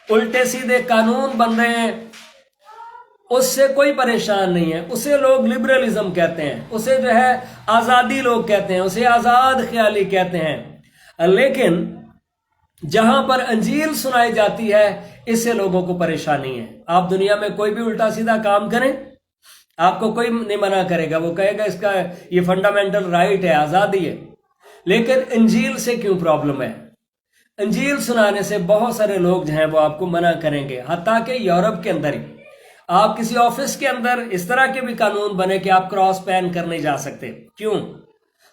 उल्टे सीधे कानून बन रहे हैं, उससे कोई परेशान नहीं है। उसे लोग लिबरलिज्म कहते हैं, उसे जो है आजादी लोग कहते हैं, उसे आजाद ख्याली कहते हैं। लेकिन जहां पर अंजील सुनाई जाती है इससे लोगों को परेशानी है। आप दुनिया में कोई भी उल्टा सीधा काम करें, आपको कोई नहीं मना करेगा, वो कहेगा इसका ये फंडामेंटल राइट है, आजादी है। लेकिन इंजील से क्यों प्रॉब्लम है? इंजील सुनाने से बहुत सारे लोग जो हैं वो आपको मना करेंगे। हत्ता कि यूरोप के अंदर ही आप किसी ऑफिस के अंदर इस तरह के भी कानून बने कि आप क्रॉस पहन कर नहीं जा सकते। क्यों?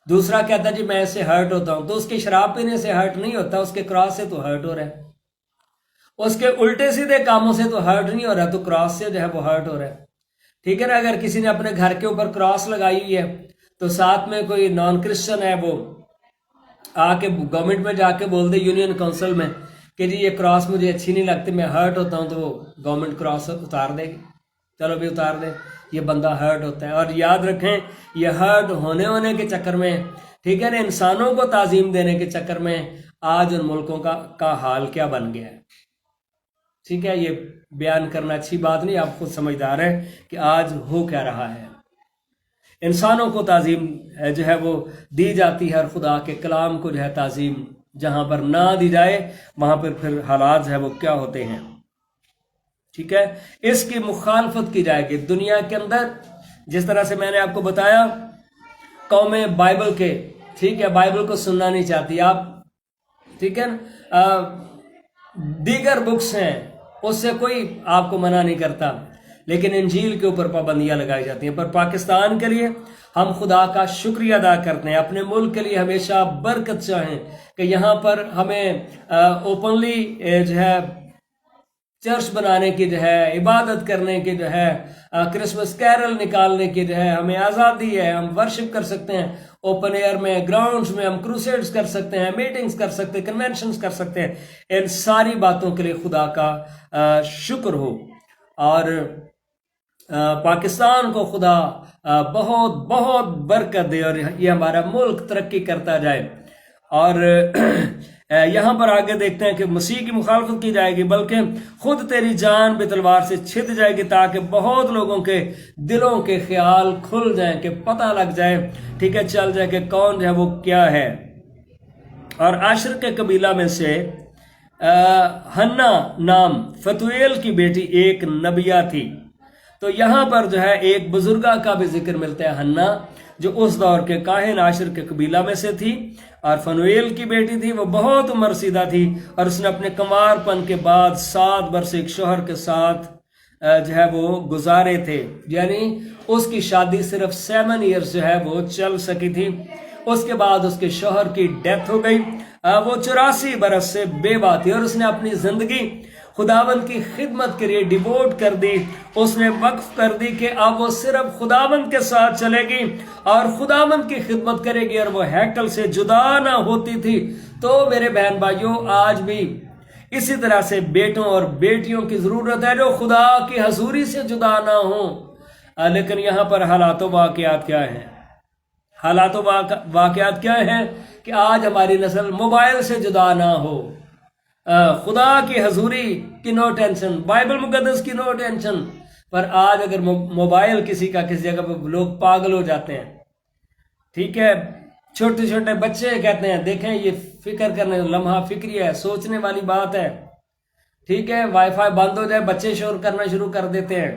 दूसरा कहता जी मैं इससे हर्ट होता हूं, तो उसके शराब पीने से हर्ट नहीं होता, उसके क्रॉस से तो हर्ट हो रहा है। उसके उल्टे सीधे कामों से तो हर्ट नहीं हो रहा, तो क्रॉस से जो है वो हर्ट हो रहा है। ठीक है ना? अगर किसी ने अपने घर के ऊपर क्रॉस लगाई हुई है तो साथ में कोई नॉन क्रिश्चियन है वो आके गवर्नमेंट में जाके बोल दे, यूनियन काउंसिल में, कि जी ये क्रॉस मुझे अच्छी नहीं लगती, मैं हर्ट होता हूँ, तो वो गवर्नमेंट क्रॉस उतार देगी। चलो भी उतार दे, ये बंदा हर्ट होता है। और याद रखें, ये हर्ट होने के चक्कर में, ठीक है ना, इंसानों को ताजीम देने के चक्कर में आज उन मुल्कों का हाल क्या बन गया है। ठीक है, ये बयान करना अच्छी बात नहीं, आप खुद समझदार हैं कि आज हो क्या रहा है। इंसानों को ताजीम जो है वो दी जाती है, और खुदा के कलाम को जो है ताजीम जहां पर ना दी जाए वहां पर फिर हालात जो है वो क्या होते हैं। ठीक है, इसकी मुखालफत की जाएगी दुनिया के अंदर। जिस तरह से मैंने आपको बताया, कौमें बाइबल के, ठीक है, बाइबल को सुनना नहीं चाहती आप, ठीक है ना, दीगर बुक्स हैं उससे कोई आपको मना नहीं करता, लेकिन इंजील के ऊपर पाबंदियां लगाई जाती हैं। पर पाकिस्तान के लिए हम खुदा का शुक्रिया अदा करते हैं, अपने मुल्क के लिए हमेशा बरकत चाहें कि यहाँ पर हमें ओपनली जो है चर्च बनाने की जो है, इबादत करने की जो है, क्रिसमस कैरल निकालने की जो है हमें आज़ादी है। हम वर्शिप कर सकते हैं ओपन एयर में, ग्राउंड्स में, हम क्रूसेड्स कर सकते हैं, मीटिंग्स कर सकते हैं, कन्वेंशंस कर सकते हैं। इन सारी बातों के लिए खुदा का शुक्र हो, और पाकिस्तान को खुदा बहुत बहुत बरकत दे, और ये हमारा मुल्क तरक्की करता जाए। और यहाँ पर आगे देखते हैं कि मसीह की मुखालफत की जाएगी, बल्कि खुद तेरी जान भी तलवार से छिद जाएगी, ताकि बहुत लोगों के दिलों के ख्याल खुल जाएं, कि पता लग जाए, ठीक है, चल जाए कि कौन है वो क्या है। और आशर के कबीला में से हन्ना नाम फतुएल की बेटी एक नबिया थी। तो यहाँ पर जो है एक बुजुर्गा का भी जिक्र मिलता है, हन्ना, जो उस दौर के काहिन आशिर के कबीला में से थी, और फनुएल की बेटी थी। वो बहुत उम्र सीधा थी, और उसने अपने कमारपन के बाद 7 वर्ष एक शोहर के साथ जो है वो गुजारे थे, यानी उसकी शादी सिर्फ 7 ईयर्स जो है वो चल सकी थी। उसके बाद उसके शोहर की डेथ हो गई। वो 84 बरस से बेवा थी, और उसने अपनी जिंदगी खुदावंद की खिदमत के लिए डिवोट कर दी। उसने वक्फ कर दी कि अब वो सिर्फ खुदावंद के साथ चलेगी और खुदावंद की खिदमत करेगी, और वो हैकल से जुदा ना होती थी। तो मेरे बहन भाइयों, आज भी इसी तरह से बेटों और बेटियों की जरूरत है जो खुदा की हजूरी से जुदा ना हो। लेकिन यहाँ पर हालातों वाकयात क्या है? हालातों वाकयात क्या है कि आज हमारी नस्ल मोबाइल से जुदा ना हो। खुदा की हजूरी की नो टेंशन, बाइबल मुकद्दस की नो टेंशन। पर आज अगर मोबाइल किसी का किसी जगह पर, लोग पागल हो जाते हैं। ठीक है, छोटे छोटे बच्चे कहते हैं, देखें ये फिक्र करने, लम्हा फिक्री है, सोचने वाली बात है। ठीक है, वाईफाई बंद हो जाए बच्चे शोर करना शुरू कर देते हैं।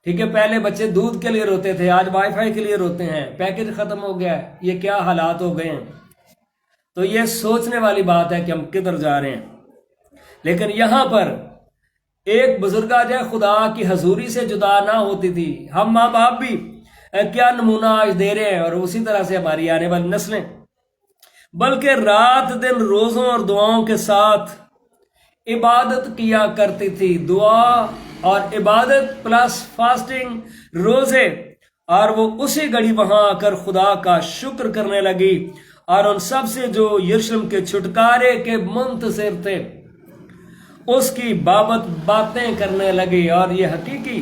ठीक है, पहले बच्चे दूध के लिए रोते थे, आज वाईफाई के लिए रोते हैं, पैकेज खत्म हो गया है। ये क्या हालात हो गए हैं? तो ये सोचने वाली बात है कि हम किधर जा रहे हैं। लेकिन यहां पर एक बुजुर्गा जो खुदा की हजूरी से जुदा ना होती थी। हम माँ बाप भी क्या नमूना आज दे रहे हैं, और उसी तरह से हमारी आने वाली नस्लें, बल्कि रात दिन रोजों और दुआओं के साथ इबादत किया करती थी। दुआ और इबादत प्लस फास्टिंग, रोजे, और वो उसी घड़ी वहां आकर खुदा का शुक्र करने लगी, और उन सब से जो यरूशलेम के छुटकारे के मुंतज़िर थे उसकी बाबत बातें करने लगी। और ये हकीकी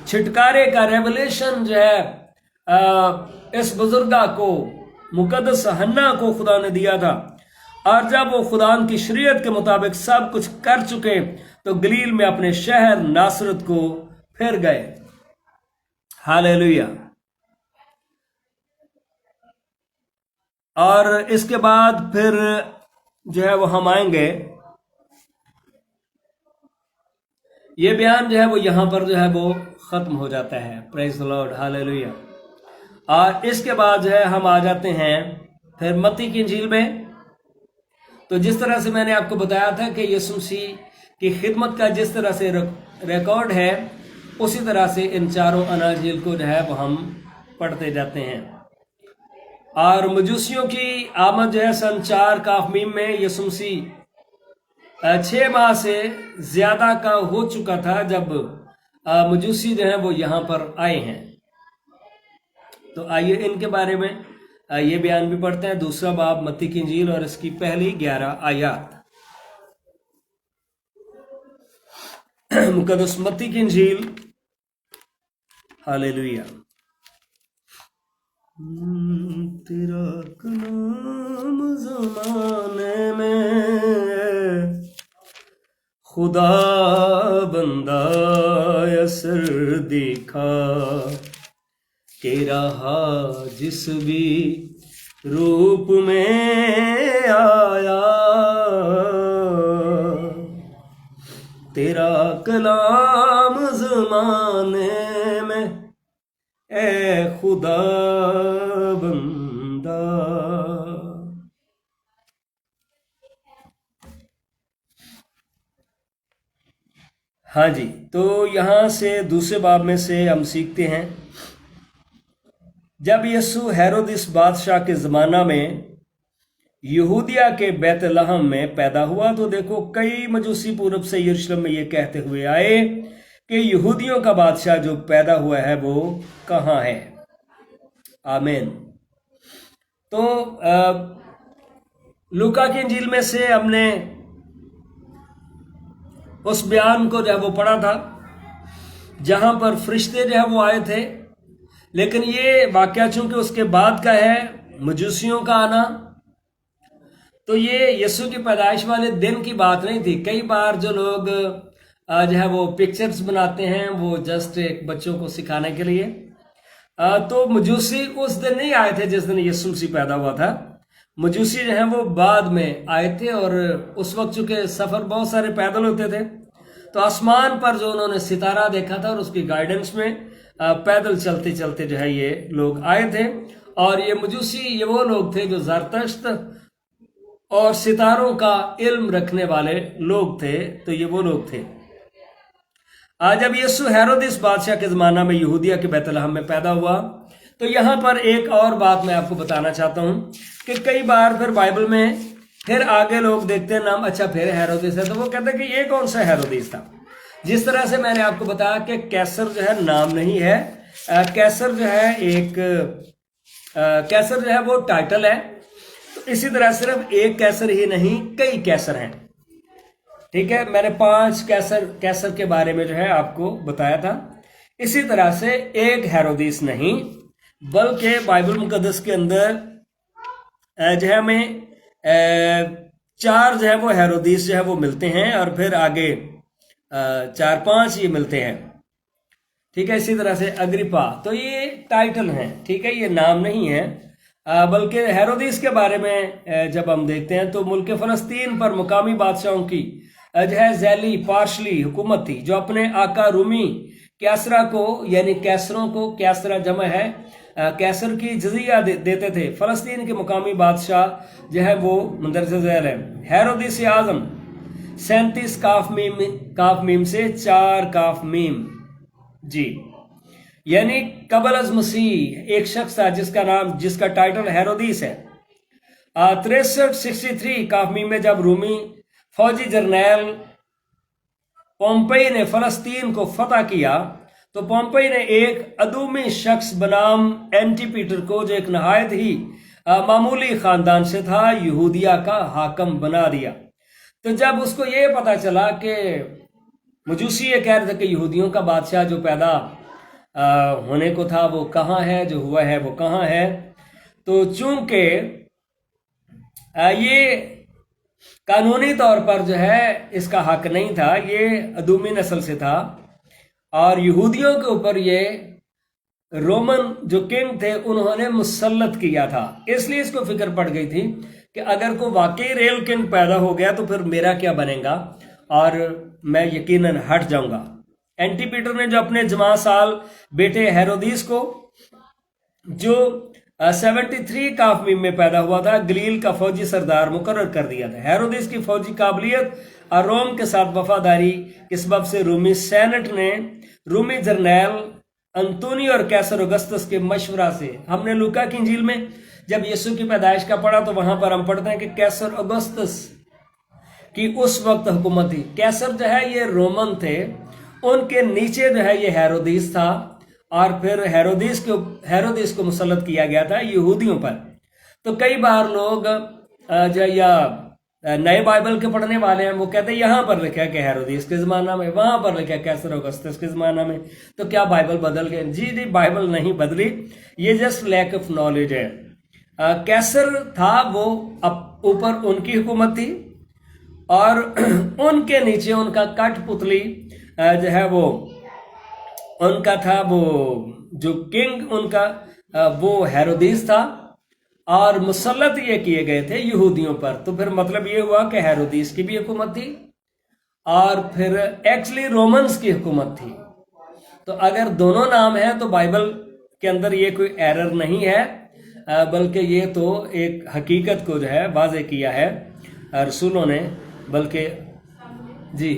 छुटकारे का रेवलेशन जो है इस बुजुर्गा को, मुकद्दस हन्ना को खुदा ने दिया था। और जब वो खुदा की शरीयत के मुताबिक सब कुछ कर चुके, तो गलील में अपने शहर नासरत को फिर गए। हालेलुया। और इसके बाद फिर जो है वो हम आएंगे, ये बयान जो है वो यहां पर जो है वो खत्म हो जाता है। Praise the Lord, hallelujah. और इसके बाद जो है हम आ जाते हैं फिर मत्ती की इंजील में, तो जिस तरह से मैंने आपको बताया था कि यीशु मसीह की खिदमत का जिस तरह से रिकॉर्ड है, उसी तरह से इन चारों अनाजील को जो है वो हम पढ़ते जाते हैं। और मजूसियों की आमद जो है सन 4 काफमीम में यीशु मसीह 6 माह से ज्यादा का हो चुका था जब मजूसी जो है वो यहाँ पर आए हैं। तो आइए इनके बारे में ये बयान भी पढ़ते हैं। दूसरा बाब मत्ती की इंजील और इसकी पहली 11 आयत। मुकद्दस मत्ती की इंजील, हालेलुया। तेरा कलाम ज़माने में खुदा बंदा असर दिखा के रहा जिस भी रूप में आया, तेरा कलाम ज़माने में ए खुदा बंदा। हाँ जी, तो यहाँ से दूसरे बाब में से हम सीखते हैं, जब यीशु हेरोदिस बादशाह के ज़माना में यहूदिया के बैतलहम में पैदा हुआ, तो देखो कई मजूसी पूरब से यरूशलेम में ये कहते हुए आए कि यहूदियों का बादशाह जो पैदा हुआ है वो कहाँ है। आमीन। तो लूका की इंजील में से हमने उस बयान को जो है वो पढ़ा था जहां पर फरिश्ते जो है वो आए थे, लेकिन ये वाकया चूंकि उसके बाद का है, मजूसियों का आना, तो ये यीशु की पैदाइश वाले दिन की बात नहीं थी। कई बार जो लोग जो है वो पिक्चर्स बनाते हैं वो जस्ट एक बच्चों को सिखाने के लिए, तो मजूसी उस दिन नहीं आए थे जिस दिन यीशु मसीह पैदा हुआ था। मजूसी जो है वो बाद में आए थे, और उस वक्त चूंकि सफर बहुत सारे पैदल होते थे, तो आसमान पर जो उन्होंने सितारा देखा था और उसकी गाइडेंस में पैदल चलते चलते जो है ये लोग आए थे। और ये मजूसी ये वो लोग थे जो ज़रतश्त और सितारों का इल्म रखने वाले लोग थे। तो ये वो लोग थे। जब यीशु हेरोदिस बादशाह के ज़माना में यहूदिया के बैतलहम में पैदा हुआ, तो यहाँ पर एक और बात मैं आपको बताना चाहता हूँ कि कई बार फिर बाइबल में फिर आगे लोग देखते हैं नाम, अच्छा फिर हेरोदिस है, तो वो कहते हैं कि ये कौन सा हेरोदिस था। जिस तरह से मैंने आपको बताया कि कैसर जो है नाम नहीं है, कैसर जो है एक कैसर जो है वो टाइटल है। तो इसी तरह सिर्फ एक कैसर ही नहीं, कई कैसर हैं। ठीक है, मैंने 5 कैसर के बारे में जो है आपको बताया था। इसी तरह से एक हेरोदिस नहीं, बल्कि बाइबल मुकद्दस के अंदर जो है हमें 4 जो है वो हेरोदिस जो है वो मिलते हैं, और फिर आगे 4-5 ये मिलते हैं। ठीक है, इसी तरह से अग्रिपा, तो ये टाइटल हैं। ठीक है, ये नाम नहीं है। बल्कि हेरोदिस के बारे में जब हम देखते हैं तो मुल्क फ़लस्तीन पर मुकामी बादशाहों की जो है ज़ैली पार्शली हुकूमत थी, जो अपने आका रूमी कैसरा को, यानी कैसरों को, कैसरा जमा है कैसर की जजिया देते थे। फ़लस्तीन के मुकामी बादशाह जो है वो मंदरजा ज़ैल है। हेरोदिस आज़म 37 काफ मीम से 4 काफ मीम जी, यानी कबल अज मसीह एक शख्स था जिसका टाइटल हेरोदिस है। 63 काफ मीम में जब रूमी फौजी जर्नैल पोम्पई ने फ़लस्तीन को फतह किया, तो पोम्पई ने एक अदूमी शख्स बनाम एंटीपीटर को, जो एक नहायत ही मामूली ख़ानदान से था, यहूदिया का हाकम बना दिया। तो जब उसको ये पता चला कि मजूसी ये कह रहे थे कि यहूदियों का बादशाह जो पैदा होने को था वो कहाँ है, जो हुआ है वो कहाँ है, तो चूंकि ये कानूनी तौर पर जो है इसका हक नहीं था, ये अदूमी नस्ल से था, और यहूदियों के ऊपर ये रोमन जो किंग थे उन्होंने मुसल्लत किया था। इसलिए इसको फिक्र पड़ गई थी कि अगर कोई वाकई रियल किंग पैदा हो गया तो फिर मेरा क्या बनेगा, और मैं यकीनन हट जाऊंगा। एंटीपीटर ने जो अपने जमा साल बेटे हेरोदिस को, जो 73 काफमीम में पैदा हुआ था। गलील का फौजी सरदार मुकर्रर कर दिया था। हेरोदिस की फौजी काबिलियत और रोम के साथ वफादारी के सबब से रूमी सेनेट ने रूमी जर्नैल अंतोनी और कैसर ऑगस्टस के मशवरा से, हमने लूका की इंजील में जब यीशु की पैदाइश का पढ़ा तो वहां पर हम पढ़ते हैं कि कैसर ऑगस्टस की उस वक्त हुकूमत थी। कैसर जो है ये रोमन थे, उनके नीचे जो है ये हेरोदिस था, और फिर हेरोदिस को मुसल्लत किया गया था यहूदियों पर। तो कई बार लोग जो या नए बाइबल के पढ़ने वाले हैं वो कहते हैं यहाँ पर लिखा है कि हेरोदिस के ज़माना में, वहां पर लिखा है कैसर ऑगस्टस के ज़माना में, तो क्या बाइबल बदल गए? जी बाइबल नहीं बदली, ये जस्ट लैक ऑफ नॉलेज है। कैसर था वो ऊपर उनकी हुकूमत थी, और उनके नीचे उनका कठपुतली जो है वो उनका था, वो जो किंग उनका वो हेरोदिस था, और मुसल्लत ये किए गए थे यहूदियों पर। तो फिर मतलब ये हुआ कि हेरोदिस की भी हुकूमत थी और फिर एक्चुअली रोमन्स की हुकूमत थी। तो अगर दोनों नाम है तो बाइबल के अंदर ये कोई एरर नहीं है, बल्कि ये तो एक हकीकत को जो है वाज़े किया है रसूलों ने, बल्कि जी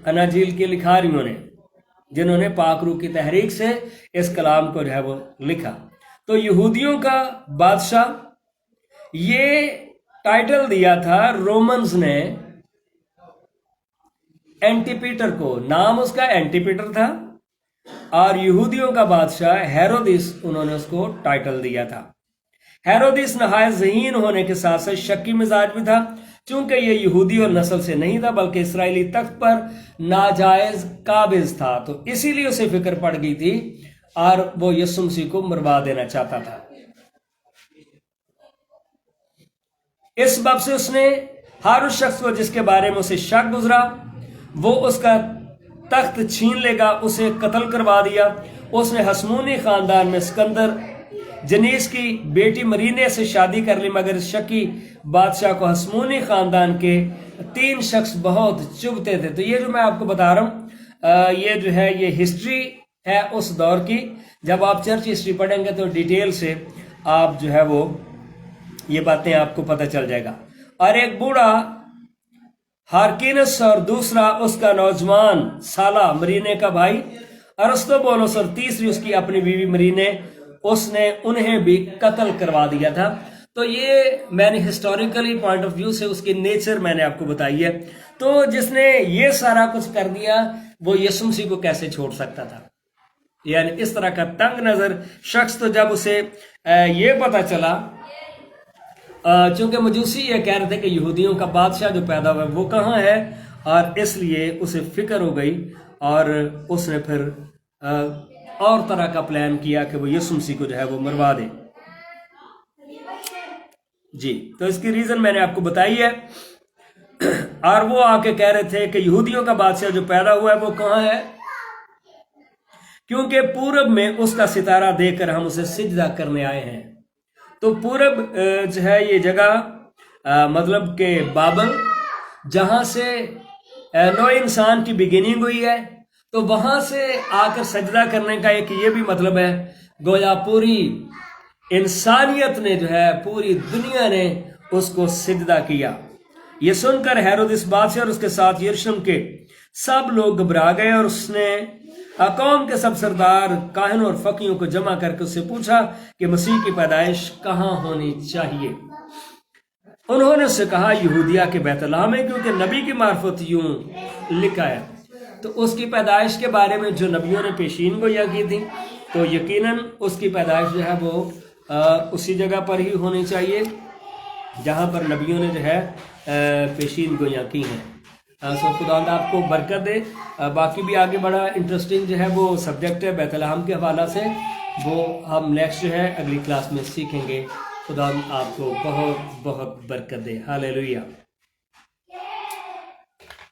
अनाजील के लिखारियों ने, जिन्होंने पाक रूह की तहरीक से इस कलाम को जो है वो लिखा। तो यहूदियों का बादशाह, ये टाइटल दिया था रोमन्स ने एंटीपीटर को, नाम उसका एंटीपीटर था, और यहूदियों का बादशाह हेरोदिस, उन्होंने उसको टाइटल दिया था। हेरोदिस नहायत ज़हीन होने के साथ साथ शक्की मिजाज भी था, चूंकि ये यहूदी और नस्ल से नहीं था बल्कि इसराइली तख्त पर नाजायज काबिज था, तो इसीलिए उसे फिक्र पड़ गई थी और वो यीशु मसीह को मरवा देना चाहता था। इस सबब से उसने हर उस शख्स को जिसके बारे में उसे शक गुजरा वो उसका तख्त छीन लेगा, उसे कत्ल करवा दिया। उसने हसमूनी खानदान में सिकंदर जनीस की बेटी मरीने से शादी कर ली, मगर शकी बादशाह को हसमूनी खानदान के 3 शख्स बहुत चुभते थे। तो ये जो मैं आपको बता रहा हूँ ये जो है ये हिस्ट्री है उस दौर की। जब आप चर्च हिस्ट्री पढ़ेंगे तो डिटेल से आप जो है वो ये बातें आपको पता चल जाएगा। और एक बूढ़ा हारकिनस और दूसरा उसका नौजवान साला मरीने का भाई अरस्तोबुलस और तीसरी उसकी अपनी बीवी मरीने, उसने उन्हें भी कत्ल करवा दिया था। तो ये मैंने हिस्टोरिकली पॉइंट ऑफ व्यू से उसकी नेचर मैंने आपको बताई है। तो जिसने ये सारा कुछ कर दिया वो यीशु मसीह को कैसे छोड़ सकता था? यानी इस तरह का तंग नजर शख्स, तो जब उसे ये पता चला, चूंकि मजूसी ये कह रहे थे कि यहूदियों का बादशाह जो पैदा हुआ वो कहाँ है, और इसलिए उसे फिक्र हो गई और उसने फिर और तरह का प्लान किया कि वो यीशु मसीह को जो है वो मरवा दे। जी तो इसकी रीजन मैंने आपको बताई है। और वो आके कह रहे थे कि यहूदियों का बादशाह जो पैदा हुआ है वो कहाँ है, क्योंकि पूरब में उसका सितारा देखकर हम उसे सिजदा करने आए हैं। तो पूरब जो है ये जगह मतलब के बाबल, जहां से नौ इंसान की बिगिनिंग हुई है, तो वहां से आकर सजदा करने का एक ये भी मतलब है, गोया पूरी इंसानियत ने जो है, पूरी दुनिया ने उसको सिजदा किया। ये सुनकर हेरोदिस बादशाह और उसके साथ यरूशलेम के सब लोग घबरा गए, और उसने कौम के सब सरदार काहिन और फकीयों को जमा करके उससे पूछा कि मसीह की पैदाइश कहाँ होनी चाहिए। उन्होंने उससे कहा यहूदिया के बैतलहम में, क्योंकि नबी की मार्फत यूं लिखा है। तो उसकी पैदाइश के बारे में जो नबियों ने पेशीन गोया की थी, तो यकीनन उसकी पैदाइश जो है वो उसी जगह पर ही होनी चाहिए जहाँ पर नबियों ने जो है पेशीन गोया की हैं। सो खुदा आपको बरकत दे। बाकी भी आगे बड़ा इंटरेस्टिंग जो है वो सब्जेक्ट है बैतलहम के हवाला से, वो हम नेक्स्ट जो है अगली क्लास में सीखेंगे। खुदा आपको बहुत बहुत बरकत दे। हालेलुया।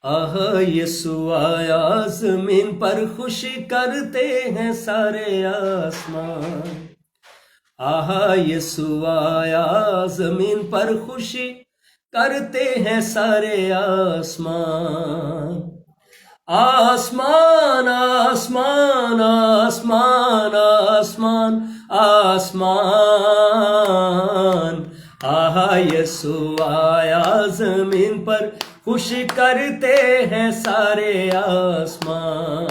आह यीशु आया ज़मीन पर, खुशी करते हैं सारे आसमान। आह यीशु आया ज़मीन पर, खुशी करते हैं सारे आसमान। आसमान आसमान आसमान आसमान आसमान। आहा यीशु आया जमीन पर, खुश करते हैं सारे आसमान।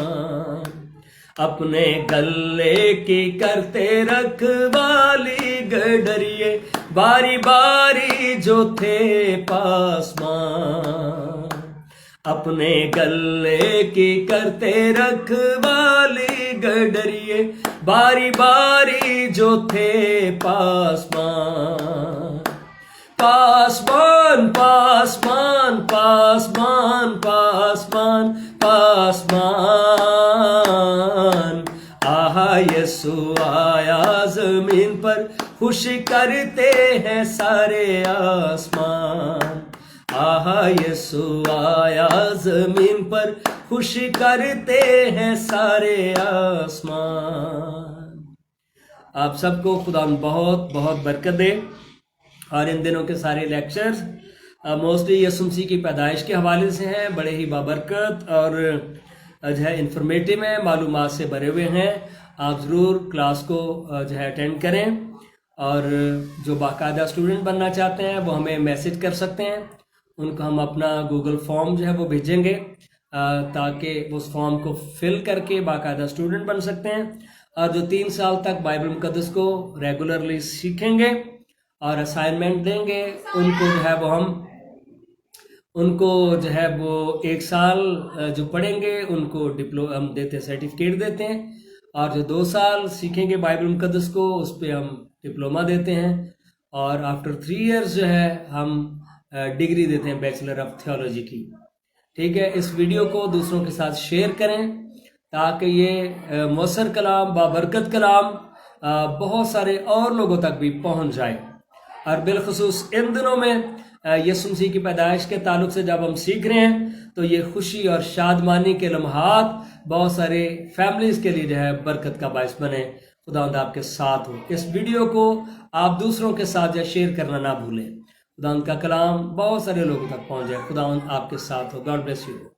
अपने गले की करते रखवाली गडरिए, बारी बारी जो थे पासमान। अपने गले की करते रखवाली गडरिए, बारी बारी जो थे पासमान। पासमान पासमान पासमान पासमान पासमान। आहा यीशु आया जमीन पर, खुश करते हैं सारे आसमान। आहा यीशु आया जमीन पर, खुश करते हैं सारे आसमान। आप सबको खुदा बहुत बहुत बरकत दे। और इन दिनों के सारे लेक्चर्स मोस्टली यीशु मसीह की पैदाइश के हवाले से हैं, बड़े ही बाबरकत और जो है इंफॉर्मेटिव हैं, मालूमात से भरे हुए हैं। आप ज़रूर क्लास को जो है अटेंड करें, और जो बाकायदा स्टूडेंट बनना चाहते हैं वो हमें मैसेज कर सकते हैं। उनको हम अपना गूगल फॉर्म जो है वो भेजेंगे ताकि उस फॉर्म को फिल करके बाकायदा स्टूडेंट बन सकते हैं। और जो 3 साल तक बाइबल मुकद्दस को रेगुलरली सीखेंगे और असाइनमेंट देंगे, उनको जो है वो हम 1 साल जो पढ़ेंगे उनको हम देते हैं, सर्टिफिकेट देते हैं। और जो 2 साल सीखेंगे बाइबल मुकद्दस को, उस पर हम डिप्लोमा देते हैं। और आफ्टर 3 इयर्स जो है हम डिग्री देते हैं बैचलर ऑफ थियोलॉजी की। ठीक है, इस वीडियो को दूसरों के साथ शेयर करें ताकि ये मौसर कलाम, बाबरकत कलाम बहुत सारे और लोगों तक भी पहुंच जाए। और बिलखुसूस इन दिनों में यीशु मसीह की पैदाइश के ताल्लुक से जब हम सीख रहे हैं तो ये खुशी और शादमानी के लम्हात बहुत सारे फैमिलीज़ के लिए जो है बरकत का बायस बने। खुदावंद आपके साथ हो। इस वीडियो को आप दूसरों के साथ शेयर करना ना भूलें। खुदावंद का कलाम बहुत सारे लोगों तक पहुंच जाए। खुदावंद आपके साथ हो। God bless you.